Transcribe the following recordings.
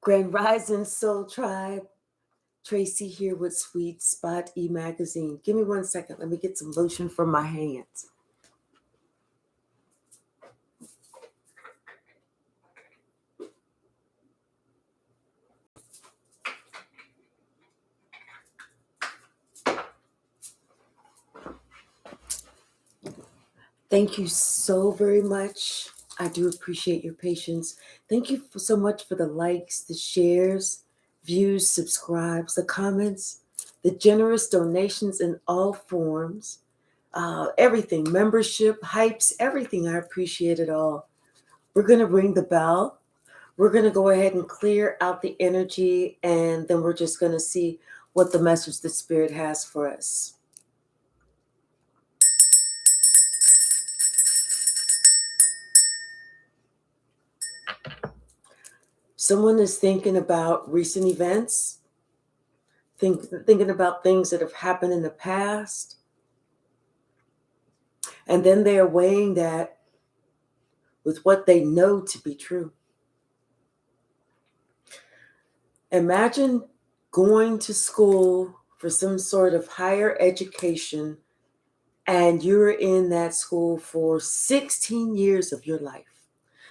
Grand Rising Soul Tribe. Tracy here with Sweet Spot e-magazine. Give me 1 second. Let me get some lotion from my hands. Thank you so very much. I do appreciate your patience. Thank you so much for the likes, the shares, views, subscribes, the comments, the generous donations in all forms, everything, membership, hypes, everything. I appreciate it all. We're going to ring the bell. We're going to go ahead and clear out the energy, and then we're just going to see what the message the Spirit has for us. Someone is thinking about recent events, thinking about things that have happened in the past, and then they are weighing that with what they know to be true. Imagine going to school for some sort of higher education, and you're in that school for 16 years of your life.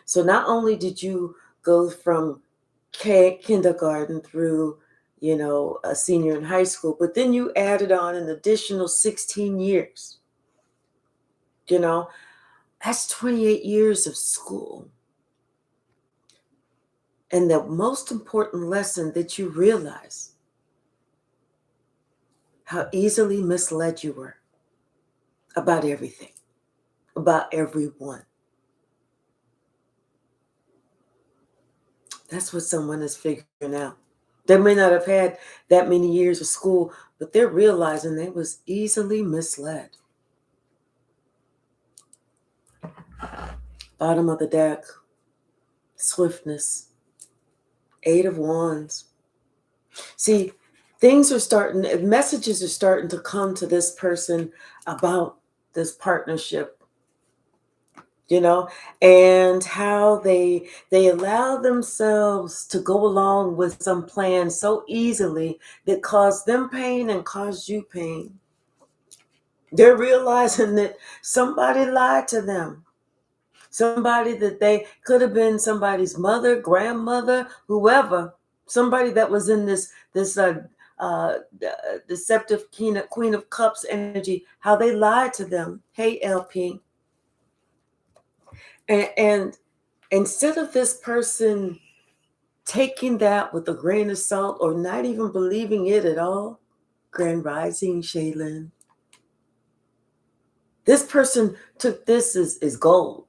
So not only did you go from kindergarten through, a senior in high school, but then you added on an additional 16 years. That's 28 years of school. And the most important lesson that you realize, how easily misled you were about everything, about everyone. That's what someone is figuring out. They may not have had that many years of school, but they're realizing they was easily misled. Bottom of the deck, swiftness, 8 of Wands. See, messages are starting to come to this person about this partnership, and how they allow themselves to go along with some plan so easily that caused them pain and caused you pain. They're realizing that somebody lied to them. Somebody that they could have been somebody's mother, grandmother, whoever. Somebody that was in this deceptive Queen of Cups energy, how they lied to them. Hey, LP. And instead of this person taking that with a grain of salt or not even believing it at all, Grand Rising, Shaylin, this person took this as gold.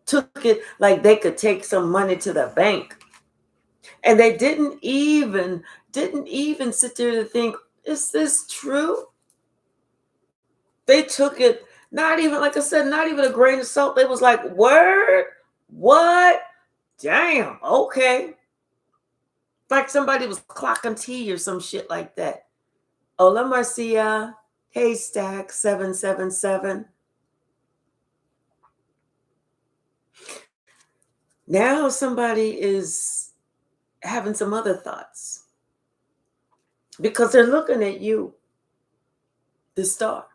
Took it like they could take some money to the bank. And they didn't even sit there to think, is this true? They took it, not even, like I said, not even a grain of salt. They was like, word? What? Damn, okay. Like somebody was clocking tea or some shit like that. Hola Marcia, Haystack 777. Now somebody is having some other thoughts because they're looking at you, the star.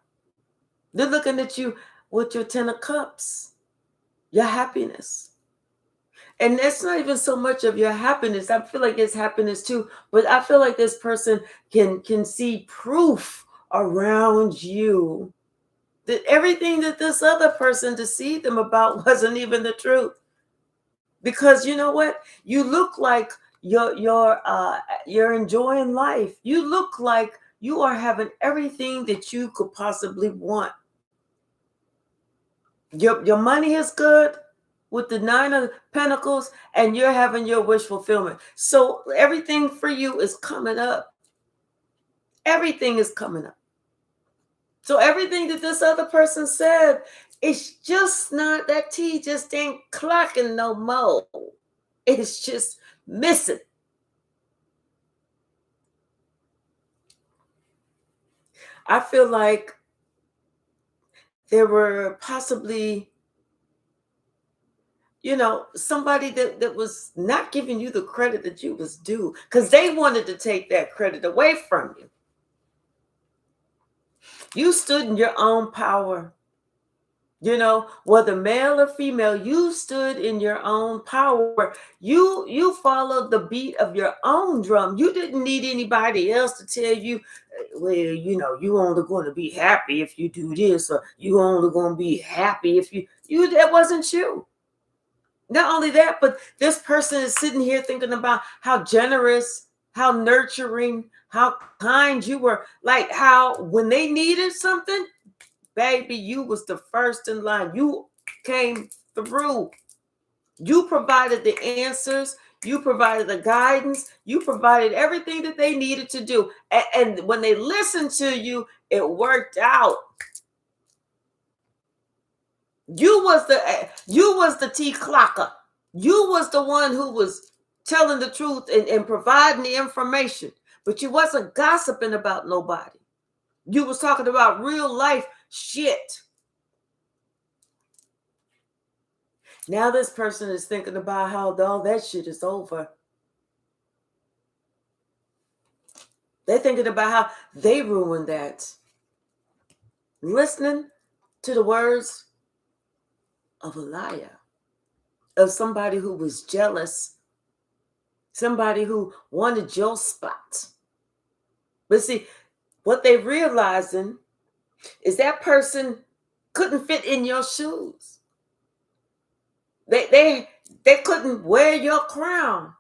They're looking at you with your 10 of cups, your happiness. And that's not even so much of your happiness. I feel like it's happiness too, but I feel like this person can see proof around you that everything that this other person deceived them about wasn't even the truth. Because you know what? You look like you're enjoying life. You look like you are having everything that you could possibly want. Your money is good with the 9 of Pentacles, and you're having your wish fulfillment. So everything for you is coming up. Everything is coming up. So everything that this other person said, it's just not, that tea just ain't clocking no more. It's just missing. I feel like there were possibly somebody that was not giving you the credit that you was due because they wanted to take that credit away from you. You stood in your own power. Whether male or female, you stood in your own power. You followed the beat of your own drum. You didn't need anybody else to tell you, well, you only going to be happy if you do this, or you only going to be happy if you that wasn't you. Not only that, but this person is sitting here thinking about how generous, how nurturing, how kind you were. Like how when they needed something, baby, you was the first in line. You came through. You provided the answers. You provided the guidance. You provided everything that they needed to do. And when they listened to you, it worked out. You was the tea clocker. You was the one who was telling the truth and providing the information. But you wasn't gossiping about nobody. You was talking about real life shit. Now this person is thinking about how all that shit is over. They're thinking about how they ruined that. Listening to the words of a liar, of somebody who was jealous, somebody who wanted your spot. But see, what they realizing is that person couldn't fit in your shoes. They couldn't wear your crown.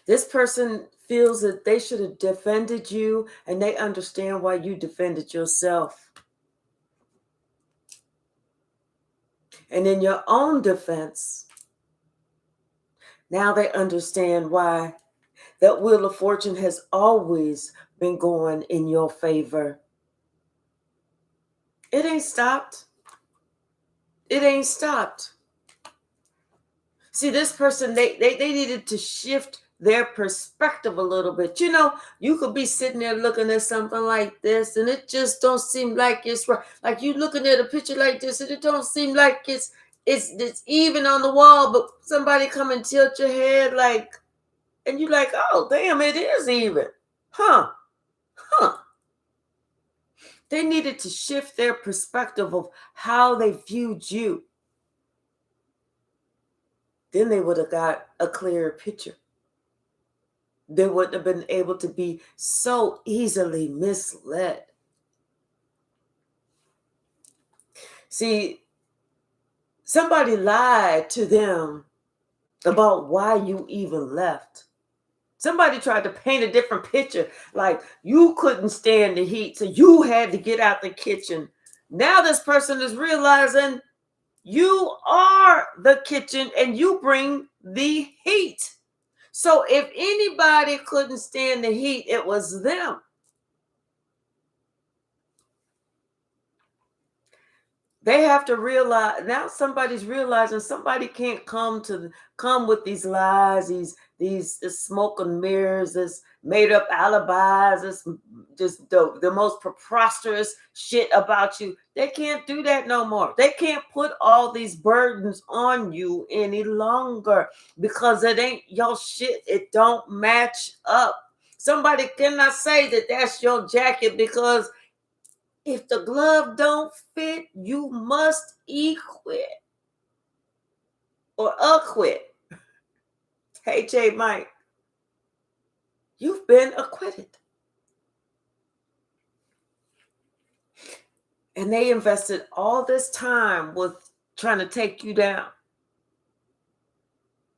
This person feels that they should have defended you, and they understand why you defended yourself. And in your own defense, now they understand why that wheel of fortune has always been going in your favor. It ain't stopped. It ain't stopped. See, this person, they needed to shift their perspective a little bit. You could be sitting there looking at something like this, and it just don't seem like it's right. Like you looking at a picture like this, and it don't seem like it's even on the wall, but somebody come and tilt your head and you're like, oh, damn, it is even. Huh. They needed to shift their perspective of how they viewed you. Then they would have got a clearer picture. They wouldn't have been able to be so easily misled. See, somebody lied to them about why you even left. Somebody tried to paint a different picture, like you couldn't stand the heat, so you had to get out the kitchen. Now this person is realizing you are the kitchen and you bring the heat. So if anybody couldn't stand the heat, it was them. They have to realize now. Somebody's realizing somebody can't come with these lies, these smoke and mirrors, this made up alibis, this just the most preposterous shit about you. They can't do that no more. They can't put all these burdens on you any longer because it ain't your shit. It don't match up. Somebody cannot say that that's your jacket because if the glove don't fit, you must quit or acquit. Hey, J. Mike, you've been acquitted. And they invested all this time with trying to take you down.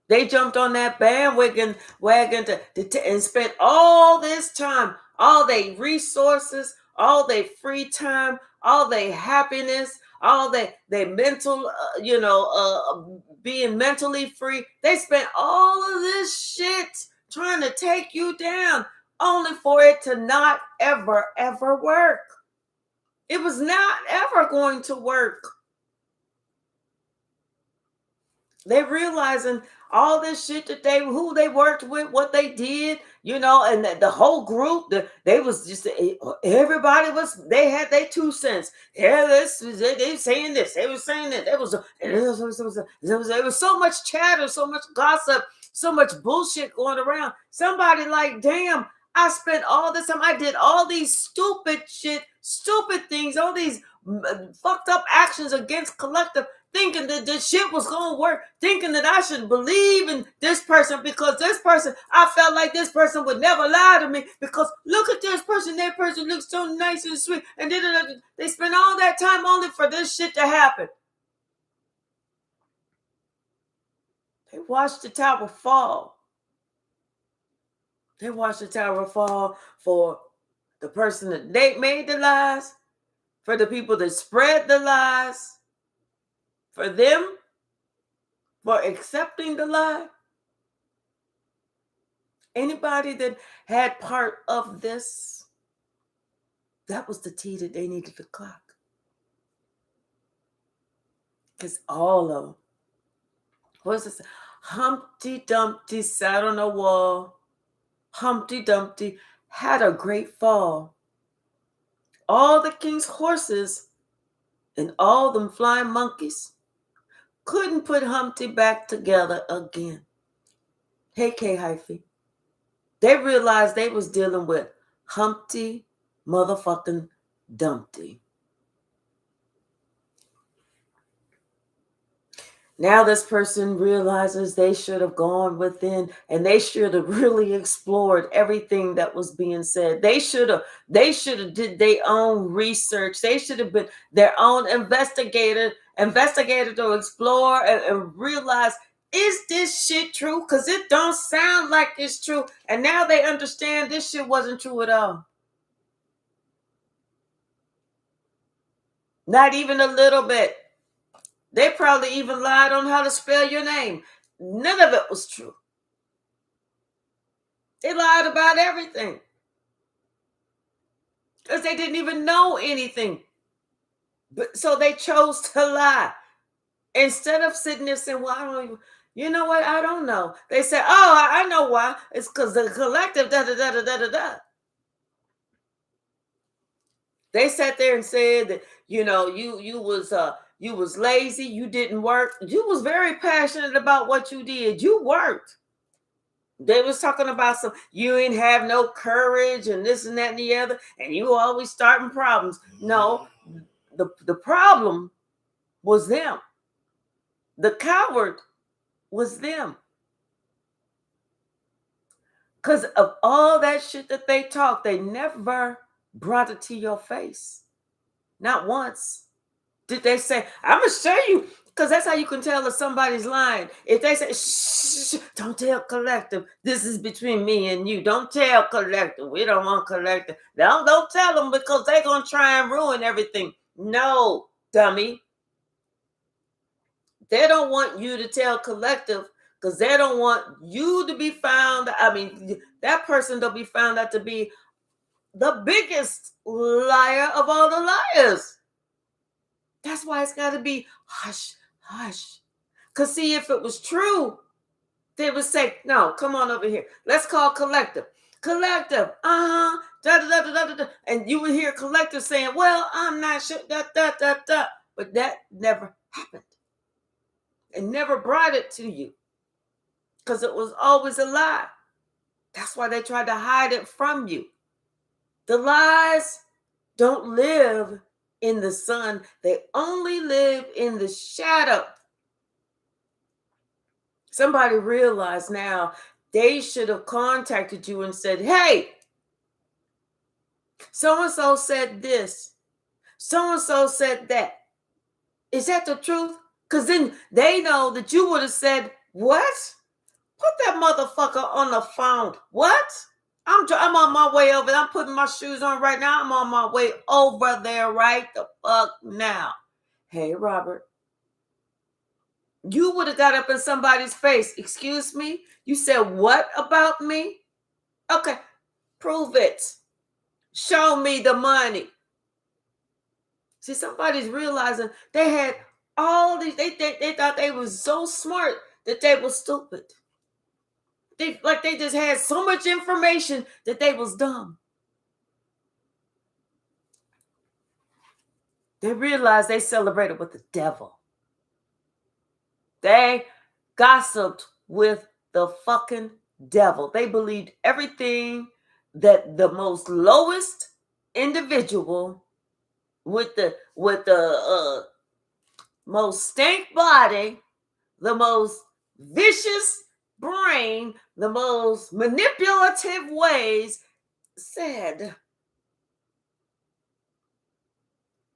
They jumped on that bandwagon and spent all this time, all their resources, all their free time, all their happiness, all their mental, being mentally free. They spent all of this shit trying to take you down, only for it to not ever, ever work. It was not ever going to work. They realizing all this shit that who they worked with, what they did, and the whole group, they was just, everybody they had their 2 cents. Yeah, they saying this, they was saying that. There was so much chatter, so much gossip, so much bullshit going around. Somebody like, damn, I spent all this time, I did all these stupid things, all these fucked up actions against collective, thinking that this shit was going to work, thinking that I should believe in this person because this person, I felt like this person would never lie to me because look at this person, that person looks so nice and sweet, and they spend all that time only for this shit to happen. They watched the tower fall. They watched the tower fall for the person that they made the lies, for the people that spread the lies, for them, for accepting the lie. Anybody that had part of this, that was the tea that they needed to clock. Because all of them, what's this? Humpty Dumpty sat on a wall. Humpty Dumpty had a great fall. All the king's horses and all them flying monkeys couldn't put Humpty back together again. Hey, Hypsee. They realized they was dealing with Humpty motherfucking Dumpty. Now this person realizes they should have gone within and they should have really explored everything that was being said. They should have did their own research. They should have been their own investigator to explore and realize, is this shit true? Because it don't sound like it's true. And now they understand this shit wasn't true at all. Not even a little bit. They probably even lied on how to spell your name. None of it was true. They lied about everything. Because they didn't even know anything. So they chose to lie. Instead of sitting there saying, well, I don't even, you know what? I don't know. They said, oh, I know why. It's because the collective, da-da-da-da-da-da-da. They sat there and said that, you was lazy, you didn't work. You was very passionate about what you did. You worked. They was talking about you ain't have no courage and this and that and the other, and you always starting problems. No, the problem was them. The coward was them. Because of all that shit that they talked, they never brought it to your face. Not once did they say, I'm going to show you. Because that's how you can tell if somebody's lying. If they say, shh, don't tell collective. This is between me and you. Don't tell collective. We don't want collective. Don't tell them because they're going to try and ruin everything. No, dummy. They don't want you to tell collective because they don't want you to be found. I mean, that person will be found out to be the biggest liar of all the liars. That's why it's got to be hush, hush. Because see, if it was true, they would say, no, come on over here. Let's call collective. Collective, da, da, da, da, da, da. And you would hear collective saying, well, I'm not sure, da, da, da, da. But that never happened. It never brought it to you. Because it was always a lie. That's why they tried to hide it from you. The lies don't live in the sun. They only live in the shadow. Somebody realized now they should have contacted you and said, hey, so-and-so said this. So-and-so said that. Is that the truth? Because then they know that you would have said, what? Put that motherfucker on the phone. What? I'm on my way over there. I'm putting my shoes on right now. I'm on my way over there right the fuck now. Hey, Robert. You would have got up in somebody's face. Excuse me? You said what about me? Okay, prove it. Show me the money. See, somebody's realizing they had All these, they thought they was so smart that they was stupid. They just had so much information that they was dumb. They realized they celebrated with the devil. They gossiped with the fucking devil. They believed everything that the most lowest individual with the most stank body, the most vicious brain, the most manipulative ways said.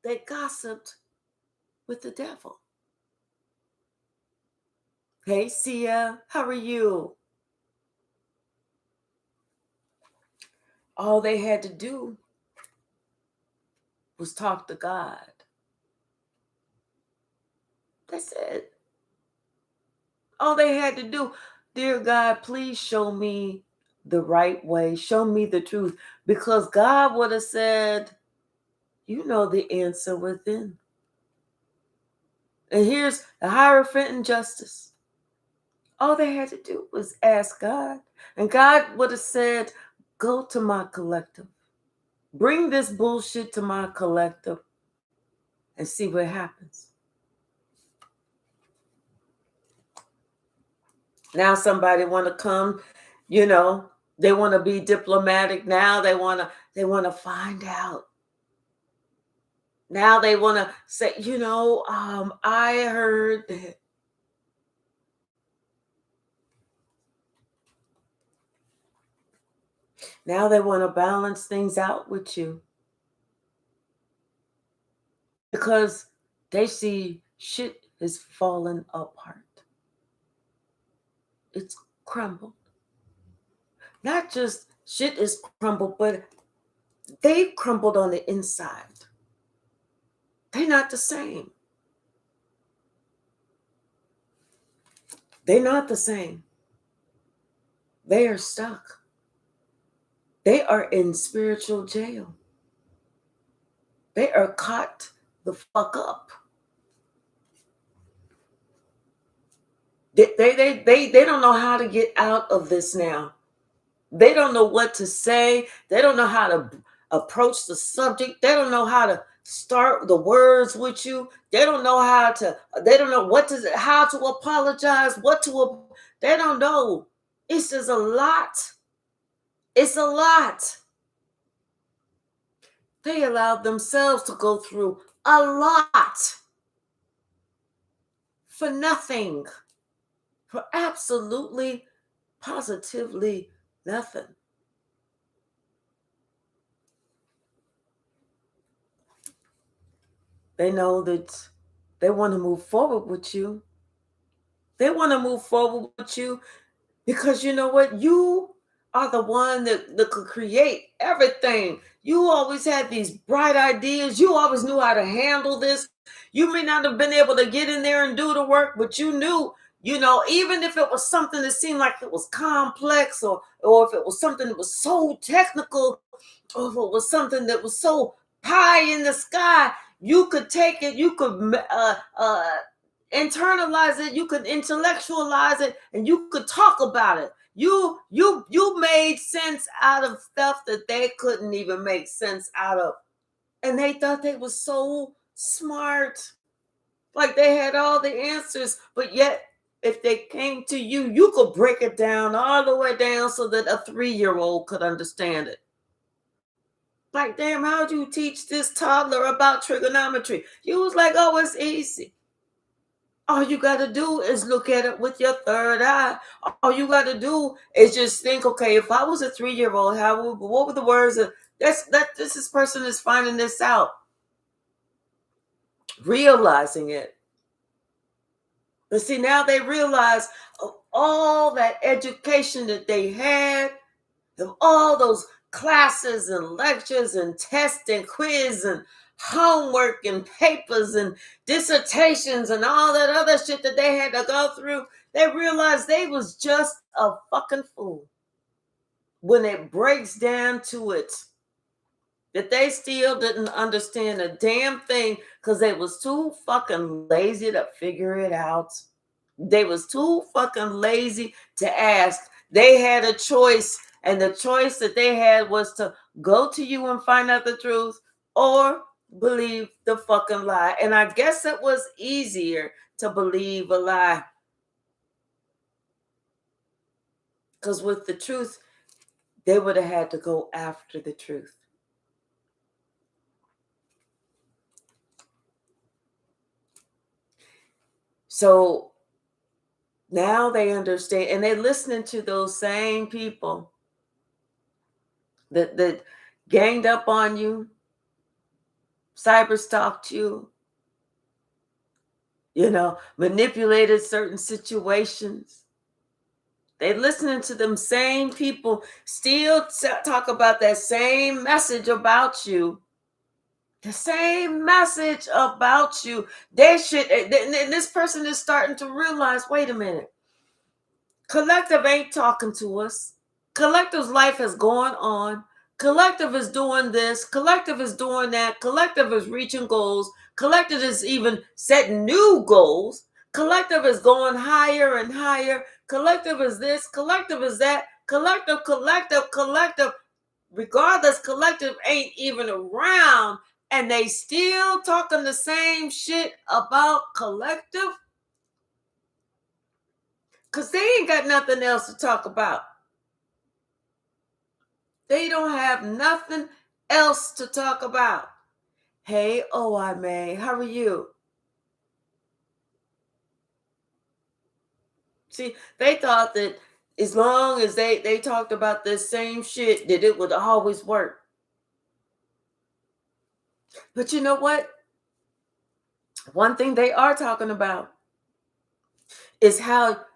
They gossiped with the devil. Hey, Sia, how are you? All they had to do was talk to God. That's it. All they had to do, dear God, please show me the right way. Show me the truth. Because God would have said, you know the answer within. And here's the Hierophant in justice. All they had to do was ask God. And God would have said, go to my collective. Bring this bullshit to my collective and see what happens. Now somebody want to come, they want to be diplomatic. Now they want to find out. Now they want to say, I heard that. Now they want to balance things out with you. Because they see shit is falling apart. It's crumbled. Not just shit is crumbled, but they've crumbled on the inside. They're not the same. They're not the same. They are stuck. They are in spiritual jail. They are caught the fuck up. They don't know how to get out of this now. They don't know what to say. They don't know how to approach the subject. They don't know how to start the words with you. They don't know how to apologize, they don't know. It's just a lot. It's a lot. They allowed themselves to go through a lot for nothing, for absolutely, positively nothing. They know that they want to move forward with you. They want to move forward with you because you know what? You are the one that could create everything. You always had these bright ideas. You always knew how to handle this. You may not have been able to get in there and do the work, but you knew, even if it was something that seemed like it was complex or if it was something that was so technical or if it was something that was so pie in the sky, you could take it, you could internalize it, you could intellectualize it, and you could talk about it. You made sense out of stuff that they couldn't even make sense out of. And they thought they were so smart. Like they had all the answers, but yet if they came to you, you could break it down all the way down so that a 3-year-old could understand it. Like, damn, how'd you teach this toddler about trigonometry? You was like, oh, it's easy. All you got to do is look at it with your third eye. All you got to do is just think, okay, if I was a 3-year-old, what were the words of this person is finding this out, realizing it. But see, now they realize of all that education that they had, of all those classes and lectures and tests and quiz and homework and papers and dissertations and all that other shit that they had to go through, they realized they was just a fucking fool. When it breaks down to it, that they still didn't understand a damn thing because they was too fucking lazy to figure it out. They was too fucking lazy to ask. They had a choice, and the choice that they had was to go to you and find out the truth or believe the fucking lie. And I guess it was easier to believe a lie. Because with the truth, they would have had to go after the truth. So now they understand, and they're listening to those same people that ganged up on you, cyber stalked you, manipulated certain situations. They're listening to them same people still talk about that same message about you. The same message about you. They should, and this person is starting to realize, wait a minute. Collective ain't talking to us. Collective's life has gone on. Collective is doing this. Collective is doing that. Collective is reaching goals. Collective is even setting new goals. Collective is going higher and higher. Collective is this. Collective is that. Collective. Regardless, collective ain't even around, and they still talking the same shit about collective. Because they ain't got nothing else to talk about. They don't have nothing else to talk about. Hey, I May, how are you? See, they thought that as long as they talked about this same shit, that it would always work. But you know what? One thing they are talking about is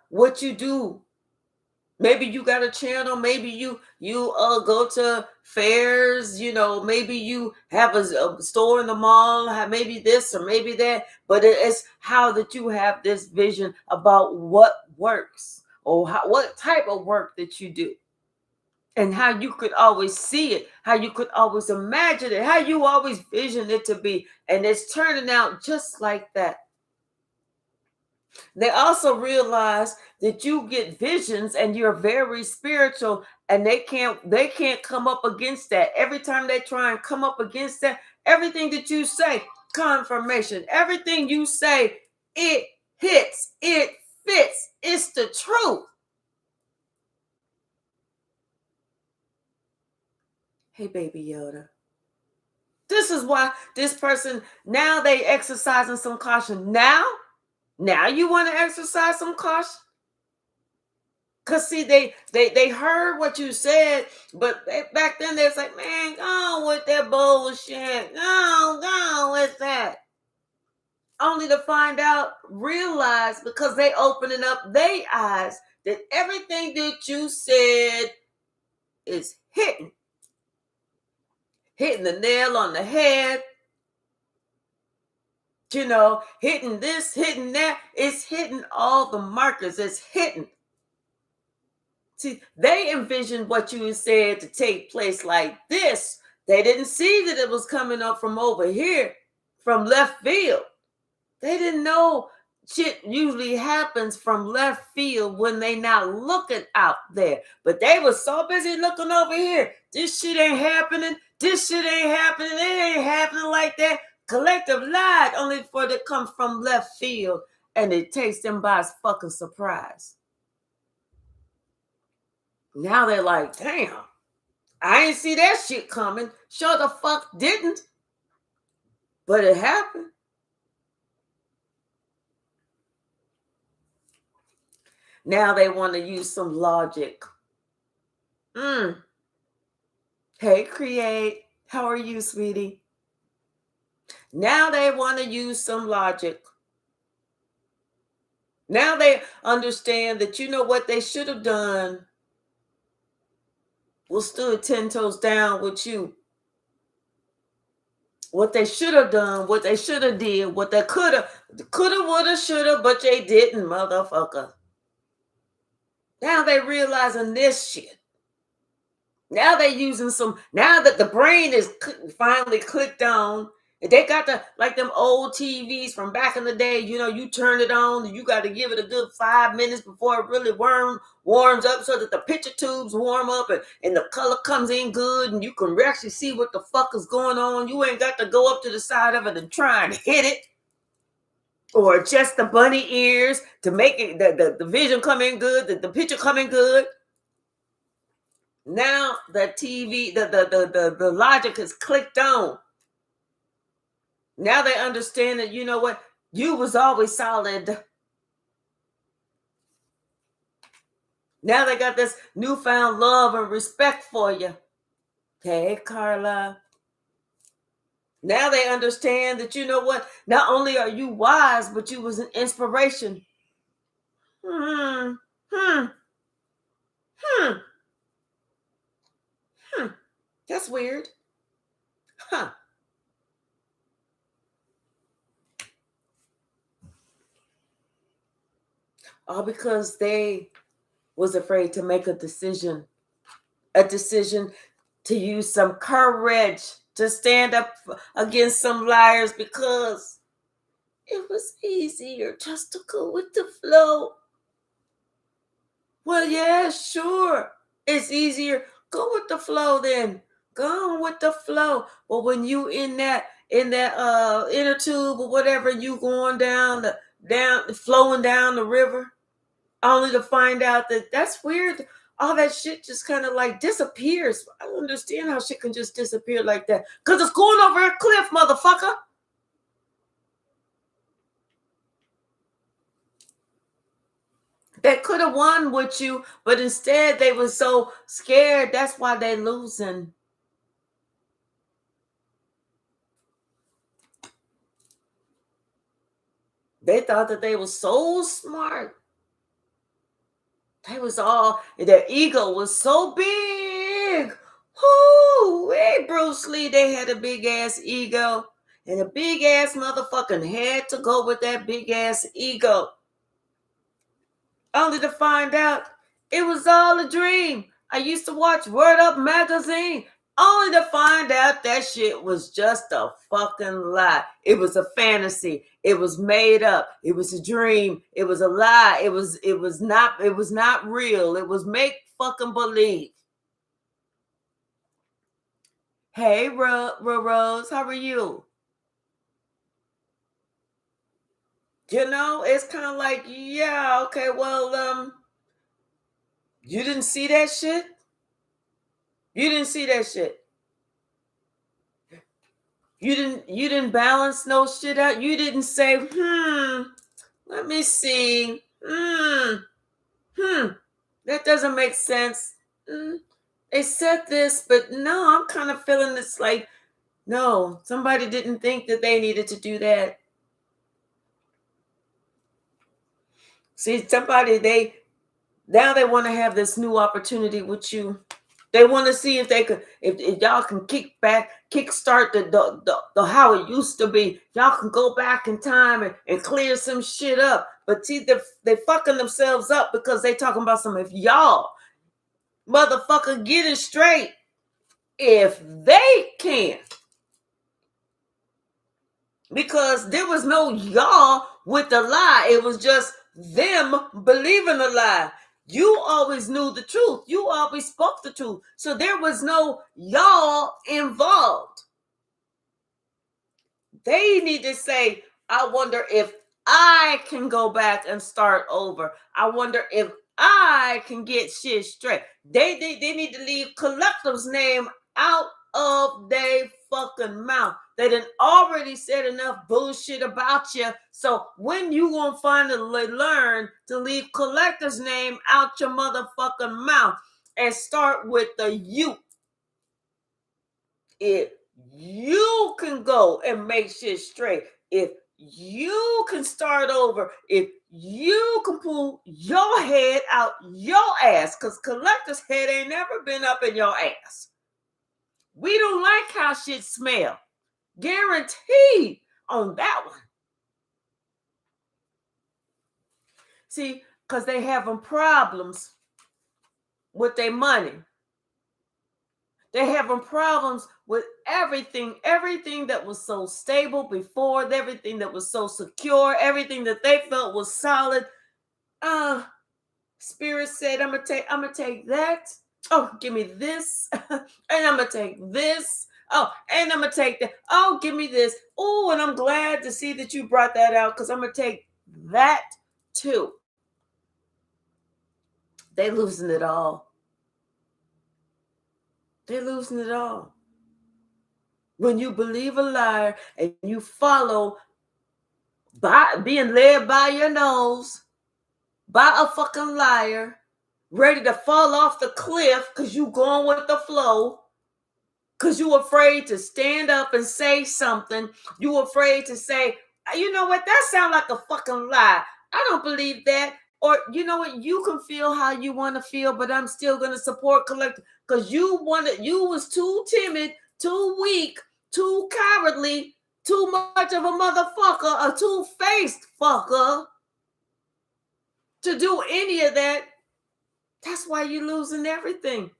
what you do. Maybe you got a channel. Maybe you go to fairs. Maybe you have a store in the mall. Maybe this or maybe that. But it's how that you have this vision about what works or what type of work that you do, and how you could always see it, how you could always imagine it, how you always vision it to be, and it's turning out just like that. They also realize that you get visions and you're very spiritual, and they can't come up against that. Every time they try and come up against that, everything that you say, confirmation. Everything you say, it hits, it fits. It's the truth. Hey, baby Yoda. This is why this person, now they exercising some caution. Now you want to exercise some caution? Because see, they heard what you said, but back then they was like, man, go on with that bullshit. Go on with that. Only to find out, realize, because they opening up their eyes, that everything that you said is hitting the nail on the head, hitting this, hitting that. It's hitting all the markers. It's hitting. See, they envisioned what you said to take place like this. They didn't see that it was coming up from over here, from left field. They didn't know shit usually happens from left field when they not looking out there. But they were so busy looking over here. This shit ain't happening. This shit ain't happening. It ain't happening like that. Collective lied only for it to come from left field, and it takes them by fucking surprise. Now they're like, damn, I ain't see that shit coming. Sure the fuck didn't. But it happened. Now they want to use some logic. Hey, Create. How are you, sweetie? Now they want to use some logic. Now they understand that what they should have done was stood 10 toes down with you. What they should have done, what they should have did, what they coulda, woulda, shoulda, but they didn't, motherfucker. Now they realizing this shit. Now they're using some, now that the brain is finally clicked on, they got the, like them old TVs from back in the day, you know, you turn it on and you got to give it a good 5 minutes before it really warms up so that the picture tubes warm up and the color comes in good and you can actually see what the fuck is going on. You ain't got to go up to the side of it and try and hit it or adjust the bunny ears to make it the vision come in good, the picture come in good. Now the TV, the logic is clicked on. Now they understand that, you know what, you was always solid. Now they got this newfound love and respect for you. Okay, Carla. Now they understand that, you know what, not only are you wise, but you was an inspiration. That's weird. Huh. All because they was afraid to make a decision to use some courage to stand up against some liars, because it was easier just to go with the flow. Well, yeah, sure. It's easier. Go with the flow then. Go with the flow. But when you in that inner tube or whatever, you going flowing down the river, only to find out that that's weird. All that shit just kind of like disappears. I don't understand how shit can just disappear like that. Because it's going over a cliff, motherfucker. They could have won with you, but instead they were so scared. That's why they losing. They thought that they were so smart. They was all, their ego was so big. Whoo, hey, Bruce Lee, they had a big ass ego. And a big ass motherfucking had to go with that big ass ego. Only to find out it was all a dream. I used to watch Word Up magazine, only to find out that shit was just a fucking lie. It was a fantasy. It was made up. It was a dream. It was a lie. It was not real. It was make fucking believe. Hey, Rose, how are you? You know, it's kind of like, yeah, okay, well, you didn't see that shit? You didn't see that shit. You didn't balance no shit out. You didn't say, let me see. That doesn't make sense. They said this, but no, I'm kind of feeling this like, no, somebody didn't think that they needed to do that. See, now they want to have this new opportunity with you. They want to see if they could, if y'all can kickstart the how it used to be. Y'all can go back in time and clear some shit up. But see, they fucking themselves up because they talking about some, if y'all motherfucker get it straight, if they can. Because there was no y'all with the lie. It was just them believing the lie. You always knew the truth. You always spoke the truth. So there was no y'all involved. They need to say, I wonder if I can go back and start over. I wonder if I can get shit straight. They need to leave Collective's name out of their fucking mouth. They done already said enough bullshit about you. So when you gonna finally learn to leave Collective's name out your motherfucking mouth and start with the you? If you can go and make shit straight, if you can start over, if you can pull your head out your ass, because Collector's head ain't never been up in your ass. We don't like how shit smell. Guaranteed on that one. See, because they having problems with their money. They're having problems with everything that was so stable before, everything that was so secure, everything that they felt was solid. Spirit said, I'm gonna take that. Oh, give me this. And I'm gonna take this. Oh, and I'm gonna take that. Oh, give me this. Oh, and I'm glad to see that you brought that out, because I'm gonna take that too. They losing it all. They're losing it all. When you believe a liar and you follow by being led by your nose, by a fucking liar, ready to fall off the cliff because you going with the flow, because you afraid to stand up and say something. You afraid to say, you know what, that sounds like a fucking lie. I don't believe that. Or, you know what, you can feel how you want to feel, but I'm still going to support collective, because you was too timid, too weak, too cowardly, too much of a motherfucker, a two-faced fucker to do any of that. That's why you're losing everything.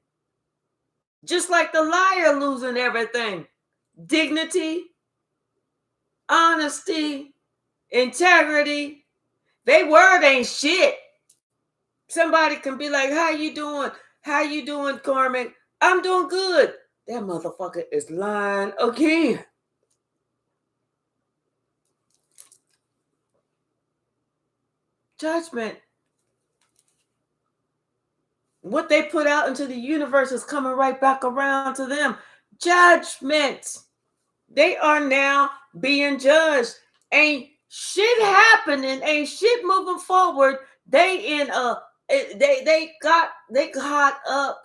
Just like the liar losing everything. Dignity, honesty, integrity. They word ain't shit. Somebody can be like, how you doing? How you doing, Karmic? I'm doing good. That motherfucker is lying again. Judgment. What they put out into the universe is coming right back around to them. Judgment. They are now being judged. Ain't shit happening. Ain't shit moving forward. They got up.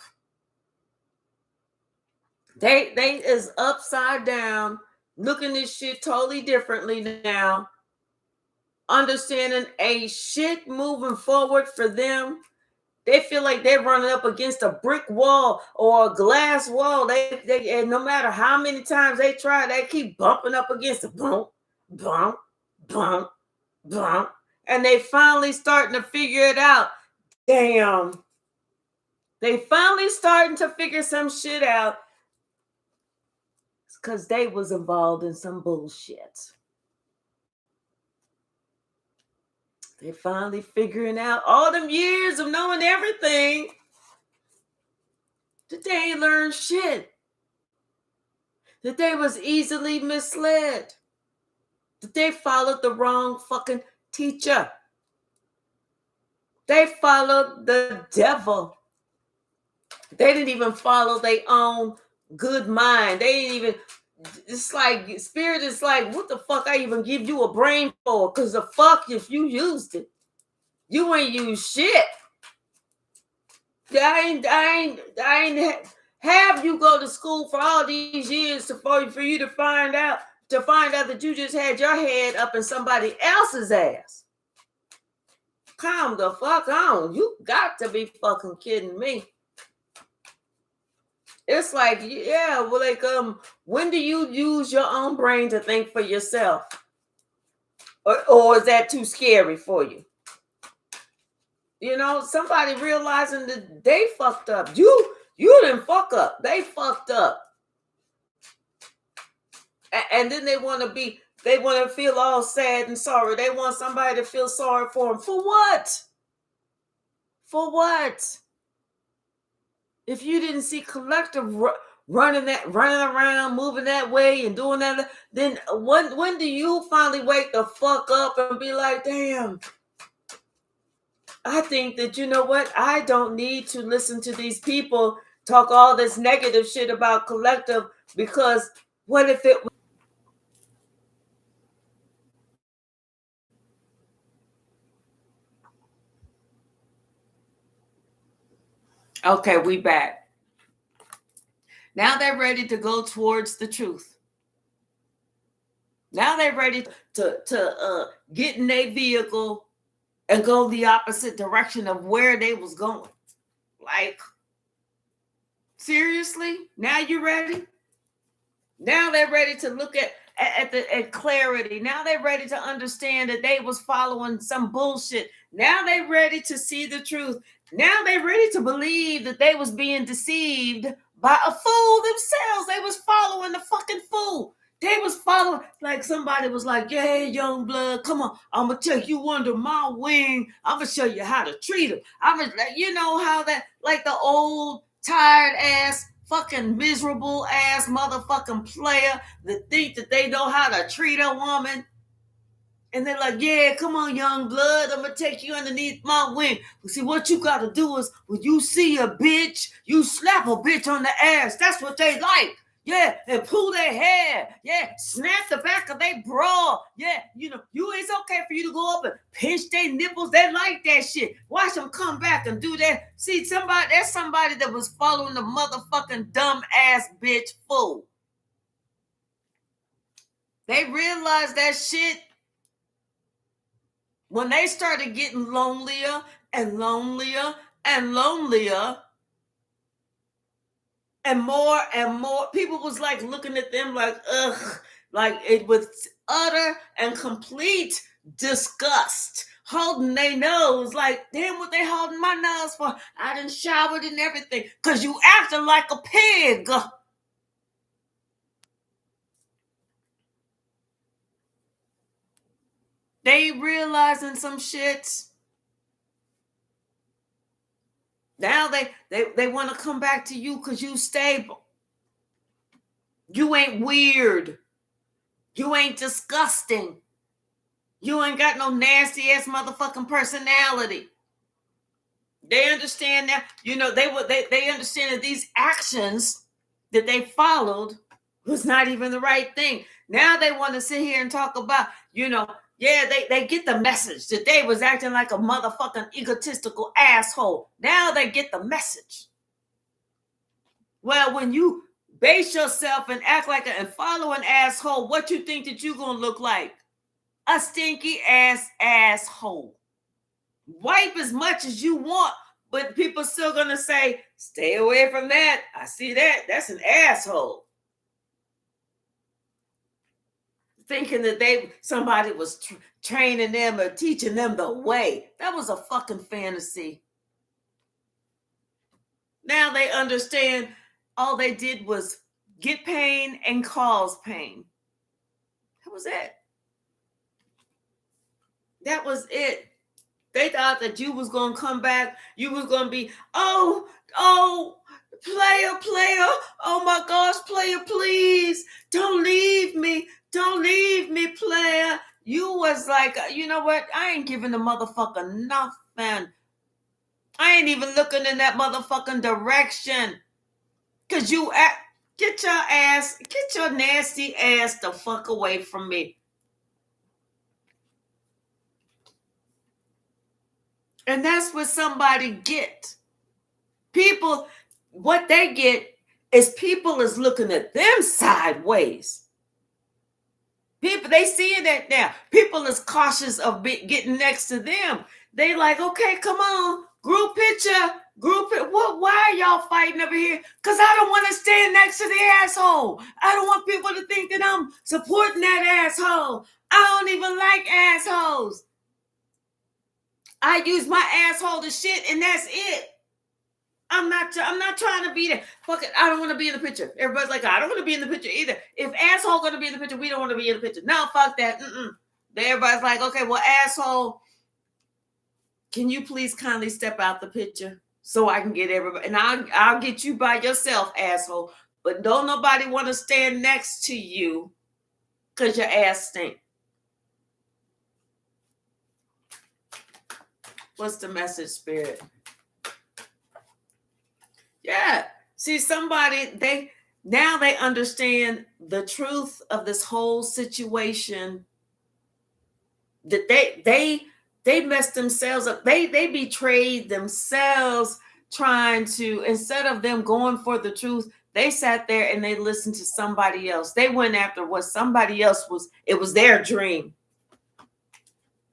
They is upside down, looking at shit totally differently now. Understanding a shit moving forward for them. They feel like they're running up against a brick wall or a glass wall. They and no matter how many times they try, they keep bumping up against it. Bump, bump, bump, bump. And they finally starting to figure it out. Damn. They finally starting to figure some shit out, because they was involved in some bullshit. They finally figuring out all them years of knowing everything that they ain't learned shit. That they was easily misled. That they followed the wrong fucking teacher. They followed the devil. They didn't even follow their own good mind. They didn't even, it's like, spirit is like, what the fuck I even give you a brain for? Because the fuck if you used it. You ain't used shit. I ain't have you go to school for all these years for you to find out that you just had your head up in somebody else's ass. Calm the fuck on. You got to be fucking kidding me. It's like, yeah, well, like, when do you use your own brain to think for yourself? Or is that too scary for you? You know, somebody realizing that they fucked up. You didn't fuck up. They fucked up. And then they want to feel all sad and sorry. They want somebody to feel sorry for them. For what? For what? If you didn't see collective running around, moving that way and doing that, then when do you finally wake the fuck up and be like, damn, I think that, you know what? I don't need to listen to these people talk all this negative shit about collective, because what if it was... Okay, we back. Now they're ready to go towards the truth. Now they're ready to get in their vehicle and go the opposite direction of where they was going. Like, seriously? Now you ready? Now they're ready to look at clarity. Now they're ready to understand that they was following some bullshit. Now they're ready to see the truth. Now they're ready to believe that they was being deceived by a fool themselves. They was following the fucking fool. They was following, like somebody was like, yeah, young blood, come on, I'm going to take you under my wing. I'm going to show you how to treat him. I'm going to, you know how that, like the old, tired ass, fucking miserable ass motherfucking player that think that they know how to treat a woman. And they're like, yeah, come on, young blood. I'm going to take you underneath my wing. But see, what you got to do is when you see a bitch, you slap a bitch on the ass. That's what they like. Yeah, and pull their hair. Yeah, snap the back of their bra. Yeah, you know, it's okay for you to go up and pinch their nipples. They like that shit. Watch them come back and do that. See, that's somebody that was following the motherfucking dumb ass bitch fool. They realized that shit when they started getting lonelier and lonelier and lonelier, and more people was like looking at them like, ugh, like it was utter and complete disgust, holding their nose like, damn, what they holding my nose for? I done showered and everything because you acting like a pig. They realizing some shit. Now they want to come back to you because you stable. You ain't weird. You ain't disgusting. You ain't got no nasty ass motherfucking personality. They understand that, you know, they understand that these actions that they followed was not even the right thing. Now they want to sit here and talk about, you know, yeah, they get the message that they was acting like a motherfucking egotistical asshole. Now they get the message. Well, when you base yourself and act like and follow an asshole, what you think that you're going to look like? A stinky ass asshole. Wipe as much as you want, but people still going to say, stay away from that. I see that. That's an asshole. Thinking that somebody was training them or teaching them the way. That was a fucking fantasy. Now they understand all they did was get pain and cause pain. That was it. That was it. They thought that you was going to come back. You was going to be, oh, player. Oh my gosh, player, please. Don't leave me. Don't leave me, player. You was like, you know what? I ain't giving the motherfucker nothing. I ain't even looking in that motherfucking direction. Because get your nasty ass the fuck away from me. And that's what somebody get. People, what they get is people is looking at them sideways. People, they seeing that now. People is cautious of getting next to them. They like, okay, come on, group picture. Why are y'all fighting over here? Because I don't want to stand next to the asshole. I don't want people to think that I'm supporting that asshole. I don't even like assholes. I use my asshole to shit, and that's it. I'm not trying to be there. Fuck it. I don't want to be in the picture. Everybody's like, I don't want to be in the picture either. If asshole going to be in the picture, we don't want to be in the picture. No, fuck that. Everybody's like, okay, well, asshole, can you please kindly step out the picture so I can get everybody? And I'll get you by yourself, asshole. But don't nobody want to stand next to you because your ass stink. What's the message, Spirit? Yeah. See, they understand the truth of this whole situation. That they messed themselves up. They betrayed themselves trying to, instead of them going for the truth, they sat there and they listened to somebody else. They went after what somebody else it was their dream.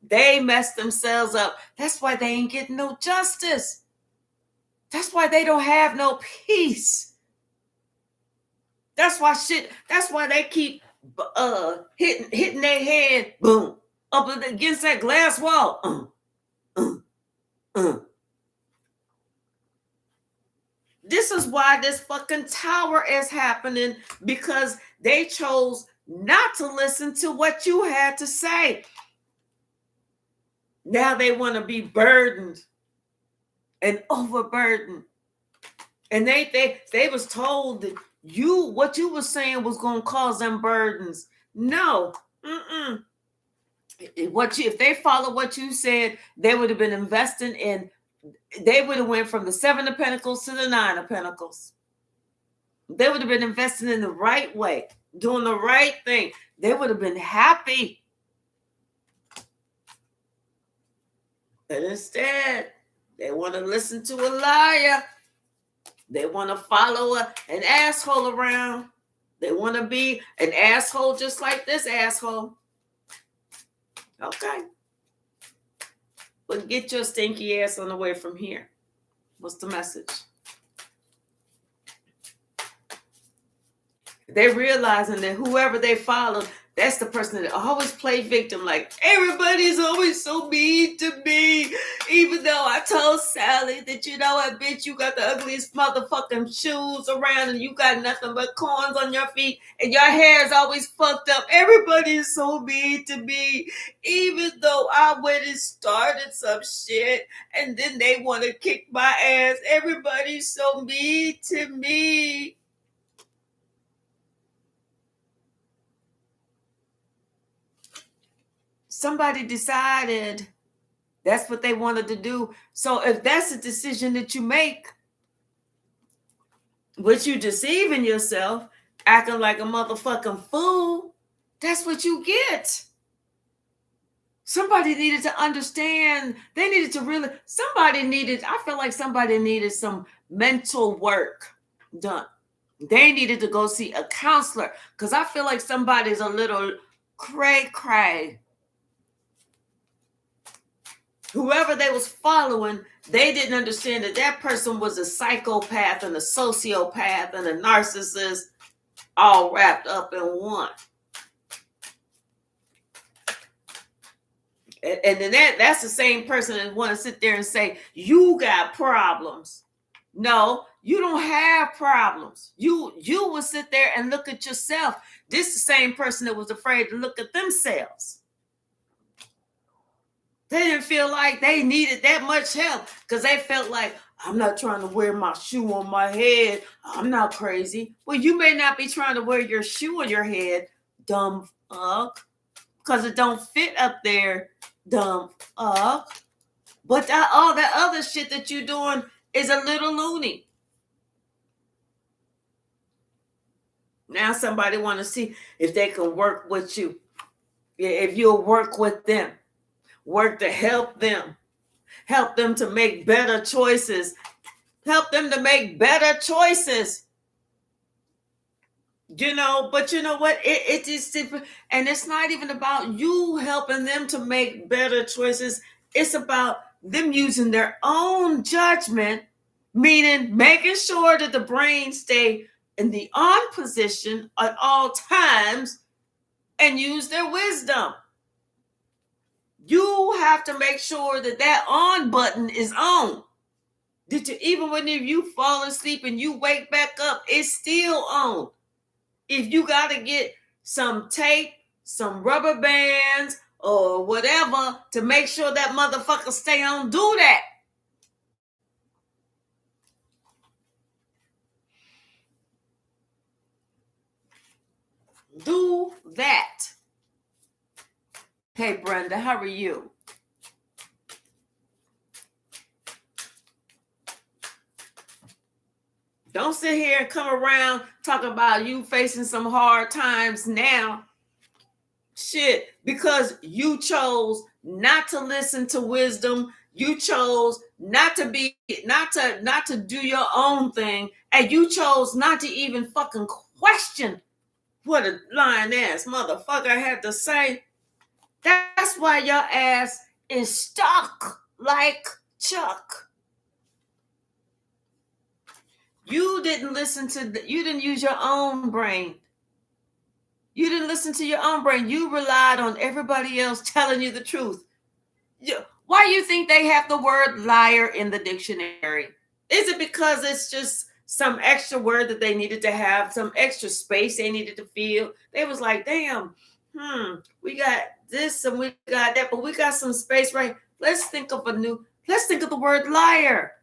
They messed themselves up. That's why they ain't getting no justice. That's why they don't have no peace. That's why they keep hitting their head, boom, up against that glass wall. This is why this fucking tower is happening, because they chose not to listen to what you had to say. Now they want to be burdened and overburdened. And they was told that what you were saying was going to cause them burdens. No. If they follow what you said, they would have been investing in, they would have went from the 7 of Pentacles to the 9 of Pentacles. They would have been investing in the right way, doing the right thing. They would have been happy. And instead, they want to listen to a liar. They want to follow an asshole around. They want to be an asshole just like this asshole. Okay. But get your stinky ass on the way from here. What's the message? They're realizing that whoever they followed, that's the person that always play victim. Like, everybody's always so mean to me. Even though I told Sally that, you know what, bitch, you got the ugliest motherfucking shoes around and you got nothing but corns on your feet and your hair is always fucked up. Everybody is so mean to me. Even though I went and started some shit and then they want to kick my ass. Everybody's so mean to me. Somebody decided that's what they wanted to do. So if that's a decision that you make, which you deceiving yourself, acting like a motherfucking fool, that's what you get. Somebody needed to understand. They needed to really, I feel like somebody needed some mental work done. They needed to go see a counselor because I feel like somebody's a little cray-cray. Whoever they was following, they didn't understand that that person was a psychopath and a sociopath and a narcissist all wrapped up in one. And then that's the same person that want to sit there and say, you got problems. No, you don't have problems. You will sit there and look at yourself. This is the same person that was afraid to look at themselves. They didn't feel like they needed that much help because they felt like, I'm not trying to wear my shoe on my head. I'm not crazy. Well, you may not be trying to wear your shoe on your head, dumb fuck, because it don't fit up there, dumb fuck. But all that other shit that you're doing is a little loony. Now somebody want to see if they can work with you. If you'll work with them. Work to help them to make better choices, help them to make better choices. You know, but you know what? It just, and it's not even about you helping them to make better choices. It's about them using their own judgment, meaning making sure that the brain stay in the on position at all times and use their wisdom. You have to make sure that that on button is on. Even when you fall asleep and you wake back up, it's still on. If you got to get some tape, some rubber bands, or whatever to make sure that motherfucker stay on, do that. Do that. Hey, Brenda, how are you? Don't sit here and come around talking about you facing some hard times now. Shit, because you chose not to listen to wisdom. You chose not to do your own thing. And you chose not to even fucking question what a lying ass motherfucker had to say. That's why your ass is stuck like Chuck. You didn't you didn't use your own brain. You didn't listen to your own brain. You relied on everybody else telling you the truth. Why do you think they have the word liar in the dictionary? Is it because it's just some extra word that they needed to have, some extra space they needed to fill. They was like, damn, we got this and we got that, but we got some space, right? Let's think of the word liar.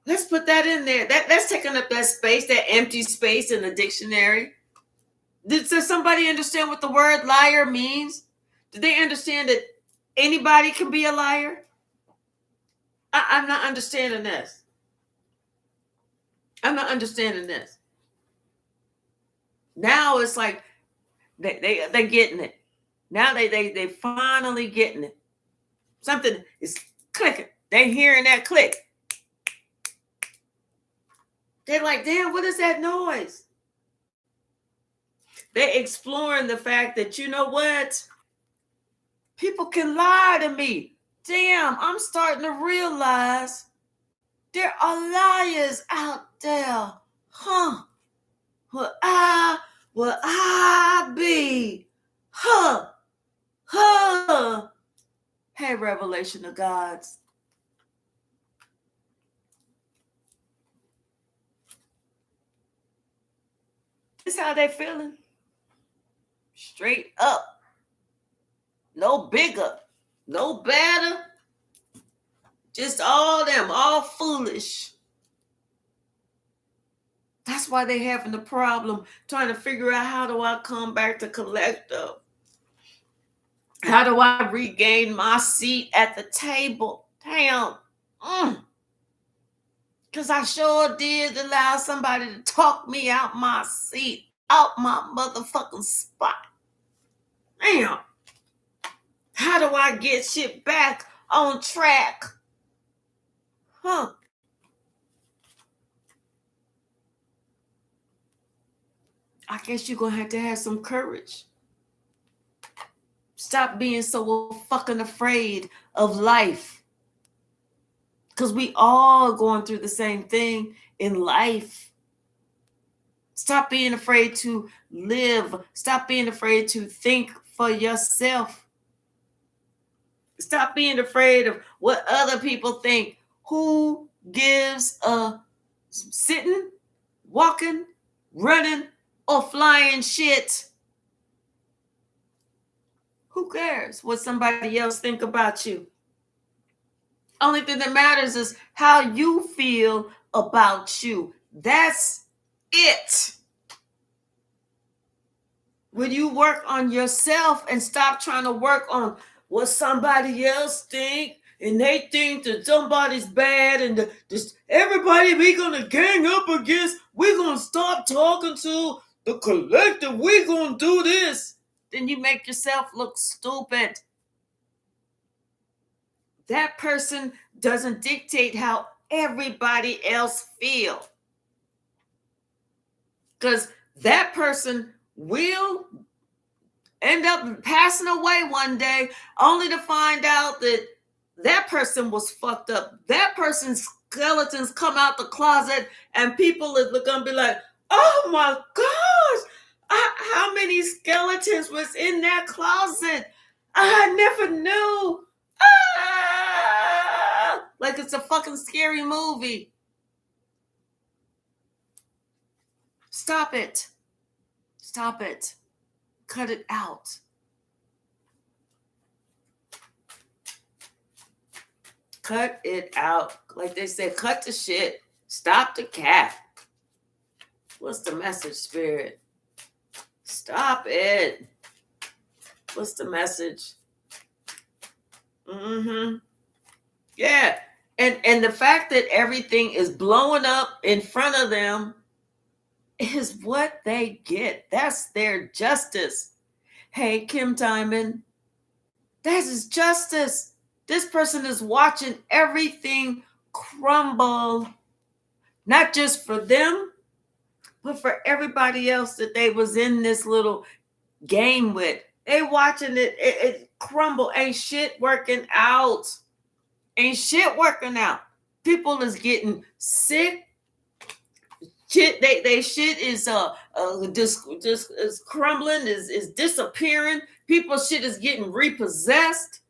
Let's put that in there. That's taking up that space, that empty space in the dictionary. Does somebody understand what the word liar means? Do they understand that anybody can be a liar? I'm not understanding this. I'm not understanding this. Now it's like they're getting it. Now they finally getting it. Something is clicking. They hearing that click. They're like, damn, what is that noise? They're exploring the fact that, you know what? People can lie to me. Damn, I'm starting to realize there are liars out there. Huh? Will I be? Huh? Hey, revelation of gods. This how they feeling. Straight up. No bigger. No better. Just all them. All foolish. That's why they having the problem trying to figure out, how do I come back to collective? How do I regain my seat at the table? Damn. Because I sure did allow somebody to talk me out my seat, out my motherfucking spot. Damn. How do I get shit back on track? Huh? I guess you're going to have some courage. Stop being so fucking afraid of life. Because we all going through the same thing in life. Stop being afraid to live. Stop being afraid to think for yourself. Stop being afraid of what other people think. Who gives a sitting, walking, running, or flying shit? Who cares what somebody else think about you? Only thing that matters is how you feel about you. That's it. When you work on yourself and stop trying to work on what somebody else think, and they think that somebody's bad, and just everybody we gonna gang up against, we're gonna stop talking to the collective, we're gonna do this, then you make yourself look stupid. That person doesn't dictate how everybody else feels. Because that person will end up passing away one day, only to find out that that person was fucked up. That person's skeletons come out the closet, and people are going to be like, oh my gosh, how many skeletons was in that closet? I never knew. Like it's a fucking scary movie. Stop it. Stop it. Cut it out. Cut it out. Like they said, cut the shit. Stop the cat. What's the message, Spirit? Stop it. What's the message? Yeah. And the fact that everything is blowing up in front of them is what they get. That's their justice. Hey, Kim Diamond, that is justice. This person is watching everything crumble, not just for them, but for everybody else that they was in this little game with. They watching it crumble. Ain't shit working out. Ain't shit working out. People is getting sick. Shit, they shit is just is crumbling, is disappearing. People's shit is getting repossessed.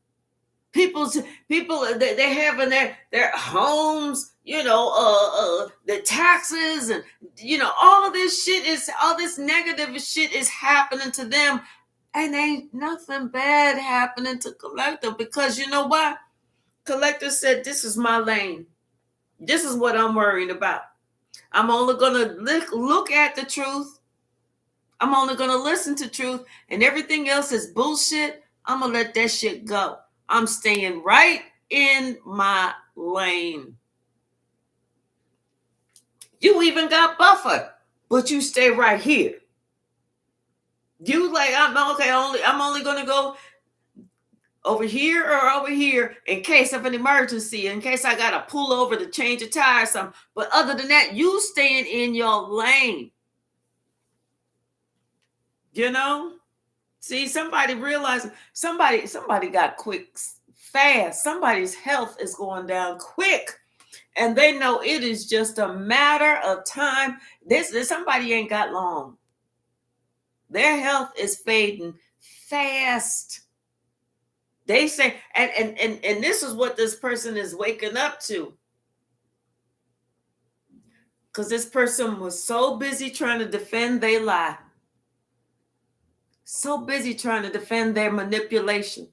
People they having their homes the taxes and all of this shit is all this negative shit is happening to them, and ain't nothing bad happening to Collector, because you know what? Collector said, this is my lane. This is what I'm worried about. I'm only gonna look at the truth. I'm only gonna listen to truth, and everything else is bullshit. I'm gonna let that shit go. I'm staying right in my lane. You even got buffer, but you stay right here. You like, I'm only gonna go over here or over here in case of an emergency, in case I gotta pull over to change a tire or something. But other than that, you staying in your lane. See, somebody realized somebody got quick fast. Somebody's health is going down quick, and they know it is just a matter of time. This somebody ain't got long. Their health is fading fast. They say, and this is what this person is waking up to. Because this person was so busy trying to defend their lie. So busy trying to defend their manipulation.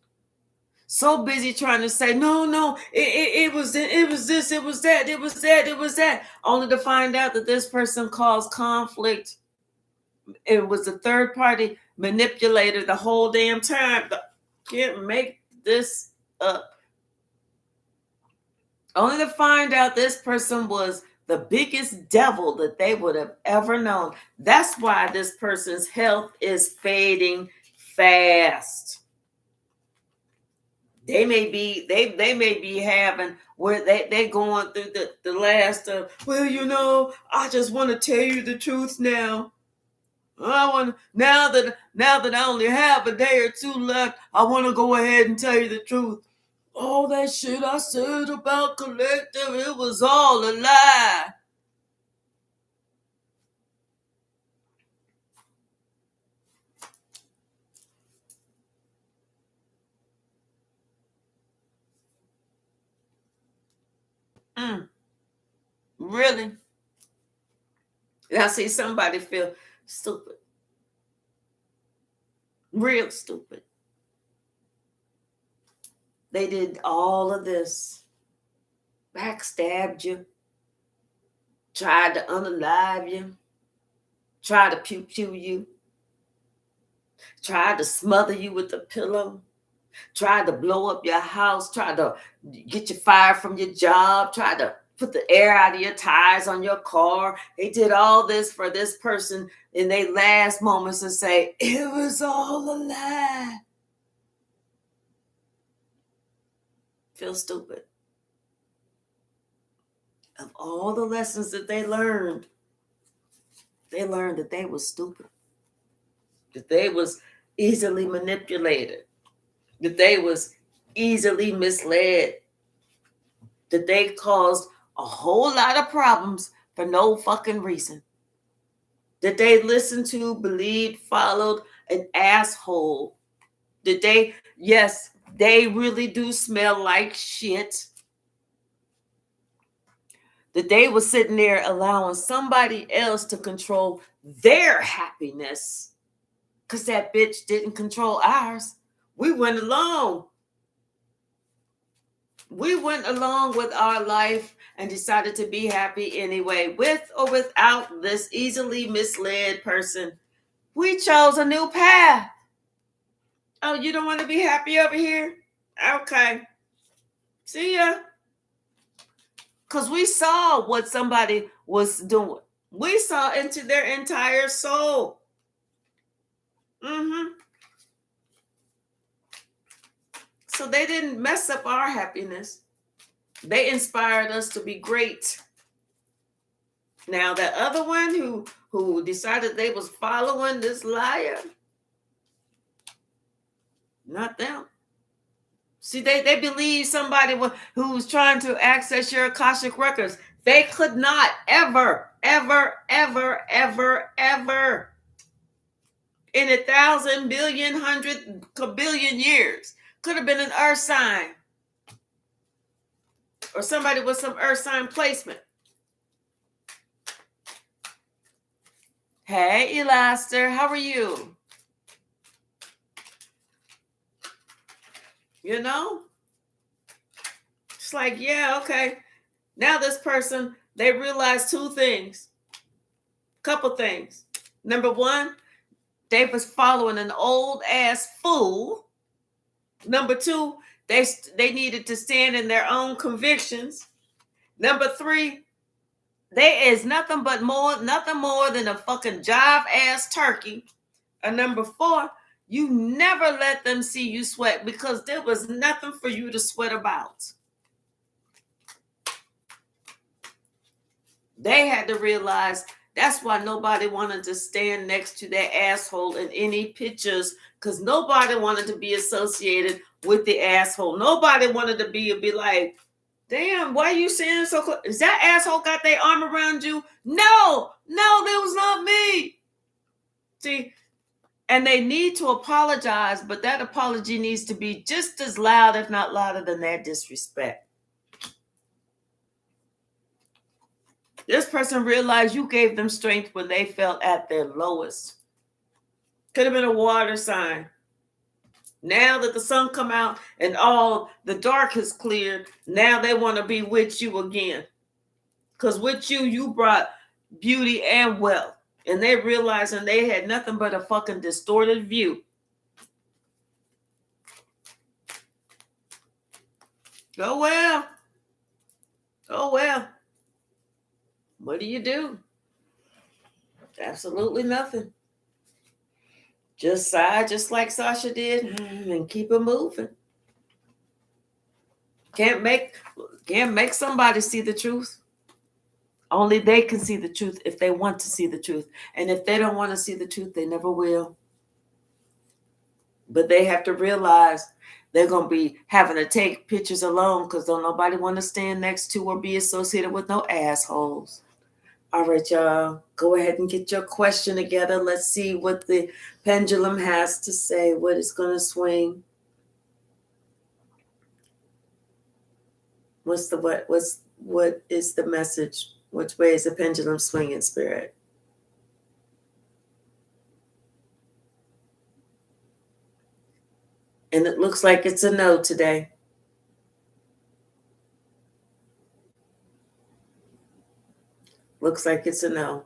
So busy trying to say, no, it was this, it was that. Only to find out that this person caused conflict. It was a third party manipulator the whole damn time. Can't make this up. Only to find out this person was the biggest devil that they would have ever known. That's why this person's health is fading fast. They may be having where they going through the last I just want to tell you the truth now. Now that I only have a day or two left, I want to go ahead and tell you the truth. All that shit I said about Collective, it was all a lie. Really? I see somebody feel stupid. Real stupid. They did all of this. Backstabbed you. Tried to unalive you. Tried to pew-pew you. Tried to smother you with a pillow. Tried to blow up your house. Tried to get you fired from your job. Tried to put the air out of your tires on your car. They did all this for this person in their last moments to say, it was all a lie. Feel stupid. Of all the lessons that they learned that they was stupid. That they was easily manipulated. That they was easily misled. That they caused a whole lot of problems for no fucking reason. That they listened to, believed, followed an asshole. That they really do smell like shit. That they were sitting there allowing somebody else to control their happiness. Because that bitch didn't control ours. We went along. We went along with our life and decided to be happy anyway, with or without this easily misled person. We chose a new path. Oh, you don't want to be happy over here? Okay. See ya. Because we saw what somebody was doing. We saw into their entire soul. So they didn't mess up our happiness. They inspired us to be great. Now, that other one who decided they was following this liar, not them. See, they believe somebody who was trying to access your Akashic records. They could not ever in 1,000 billion, 100 billion years. Could have been an earth sign. or somebody with some earth sign placement. Hey, Elaster, how are you? You know? It's like, yeah, okay. Now this person, they realized two things. Couple things. Number one, they was following an old ass fool. Number two, they needed to stand in their own convictions. Number three, there is nothing more than a fucking jive ass turkey. And number four, you never let them see you sweat because there was nothing for you to sweat about. They had to realize that's why nobody wanted to stand next to their asshole in any pictures, because nobody wanted to be associated with the asshole. Nobody wanted to be like, damn, why are you saying so close? Is that asshole got their arm around you? No, that was not me. See, and they need to apologize, but that apology needs to be just as loud, if not louder, than their disrespect. This person realized you gave them strength when they felt at their lowest. Could have been a water sign. Now that the sun come out and all the dark has cleared, now they want to be with you again. Because with you brought beauty and wealth. And they realizing they had nothing but a fucking distorted view. Oh well. What do you do? Absolutely nothing. Just sigh, just like Sasha did, and keep it moving. Can't make somebody see the truth. Only they can see the truth if they want to see the truth. And if they don't want to see the truth, they never will. But they have to realize they're going to be having to take pictures alone because don't nobody want to stand next to or be associated with no assholes. All right, y'all. Go ahead and get your question together. Let's see what the pendulum has to say. What is going to swing? What is the message? Which way is the pendulum swinging, Spirit? And it looks like it's a no today. Looks like it's a no.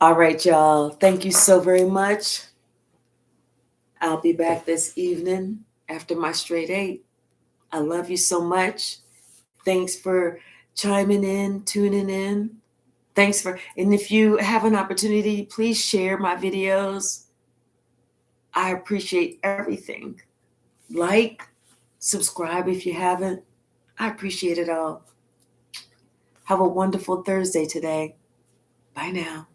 All right, y'all. Thank you so very much. I'll be back this evening after my straight 8. I love you so much. Thanks for chiming in, tuning in. And if you have an opportunity, please share my videos. I appreciate everything. Like, subscribe if you haven't. I appreciate it all. Have a wonderful Thursday today. Bye now.